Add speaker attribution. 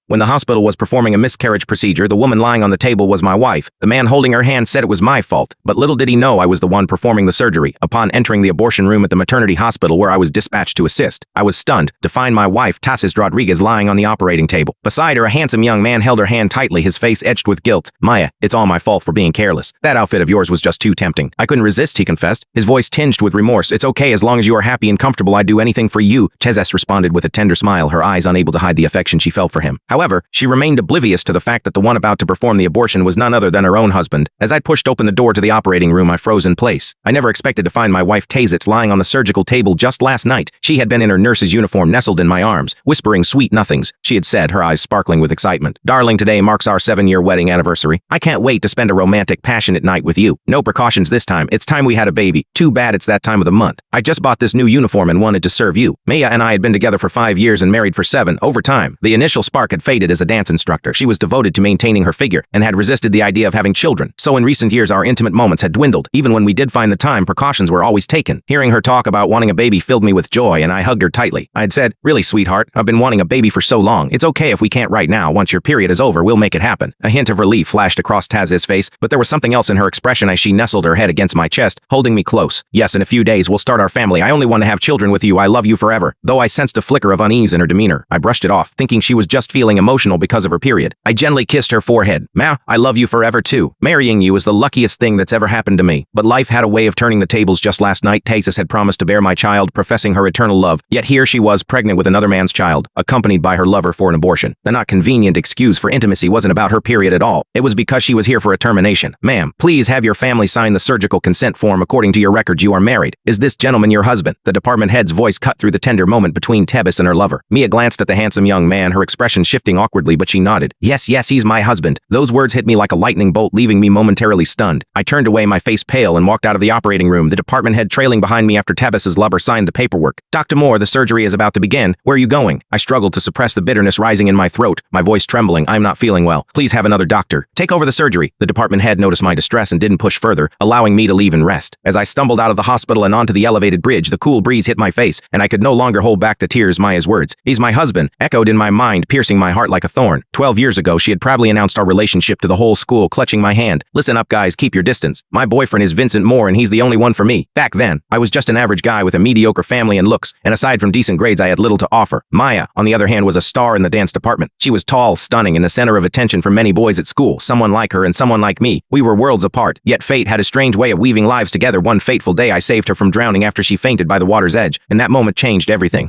Speaker 1: When the hospital was performing a miscarriage procedure, the woman lying on the table was my wife. The man holding her hand said it was my fault, but little did he know I was the one performing the surgery. Upon entering the abortion room at the maternity hospital where I was dispatched to assist, I was stunned to find my wife, Tassis Rodriguez, lying on the operating table. Beside her, a handsome young man held her hand tightly, his face etched with guilt. "Maya, it's all my fault for being careless. That outfit of yours was just too tempting. I couldn't resist," he confessed, his voice tinged with remorse. "It's okay as long as you are happy and comfortable. I'd do anything for you," Chezes responded with a tender smile, her eyes unable to hide the affection she felt for him. However, she remained oblivious to the fact that the one about to perform the abortion was none other than her own husband. As I pushed open the door to the operating room, I froze in place. I never expected to find my wife Tassis lying on the surgical table just last night. She had been in her nurse's uniform, nestled in my arms, whispering sweet nothings. She had said, her eyes sparkling with excitement, "Darling, today marks our 7-year wedding anniversary. I can't wait to spend a romantic, passionate night with you. No precautions this time. It's time we had a baby. Too bad it's that time of the month. I just bought this new uniform and wanted to serve you." Maya and I had been together for 5 years and married for 7. Over time, the initial spark had faded. As a dance instructor, she was devoted to maintaining her figure and had resisted the idea of having children. So in recent years, our intimate moments had dwindled. Even when we did find the time, precautions were always taken. Hearing her talk about wanting a baby filled me with joy, and I hugged her tightly. I had said, "Really, sweetheart, I've been wanting a baby for so long. It's okay if we can't right now. Once your period is over, we'll make it happen." A hint of relief flashed across Taz's face, but there was something else in her expression as she nestled her head against my chest, holding me close. "Yes, in a few days we'll start our family. I only want to have children with you. I love you forever." Though I sensed a flicker of unease in her demeanor, I brushed it off, thinking she was just feeling emotional because of her period. I gently kissed her forehead. "Ma, I love you forever too. Marrying you is the luckiest thing that's ever happened to me." But life had a way of turning the tables. Just last night, Tassis had promised to bear my child, professing her eternal love. Yet here she was, pregnant with another man's child, accompanied by her lover for an abortion. The not convenient excuse for intimacy wasn't about her period at all. It was because she was here for a termination. "Ma'am, please have your family sign the surgical consent form. According to your records, you are married. Is this gentleman your husband?" The department head's voice cut through the tender moment between Tebis and her lover. Mia glanced at the handsome young man, her expression shifting awkwardly, but she nodded. Yes, he's my husband." Those words hit me like a lightning bolt, leaving me momentarily stunned. I turned away, my face pale, and walked out of the operating room, the department head trailing behind me after Tebis's lover signed the paperwork. "Dr. Moore, the surgery is about to begin. Where are you going?" I struggled to suppress the bitterness rising in my throat, my voice trembling. "I'm not feeling well. Please have another doctor take over the surgery." The department head noticed my distress and didn't push further, allowing me to leave and rest. As I stumbled out of the hospital and onto the elevated bridge, the cool breeze hit my face, and I could no longer hold back the tears. Maya's words, "He's my husband," echoed in my mind, piercing my heart like a thorn. 12 years ago, she had proudly announced our relationship to the whole school, clutching my hand. "Listen up, guys, keep your distance. My boyfriend is Vincent Moore, and he's the only one for me." Back then, I was just an average guy with a mediocre family and looks, and aside from decent grades, I had little to offer. Maya, on the other hand, was a star in the dance department. She was tall, stunning, and the center of attention for many boys at school. Someone like her and someone like me. We were worlds apart, yet fate had a strange way of weaving lives together. One fateful day, I saved her from drowning after she fainted by the water's edge, and that moment changed everything.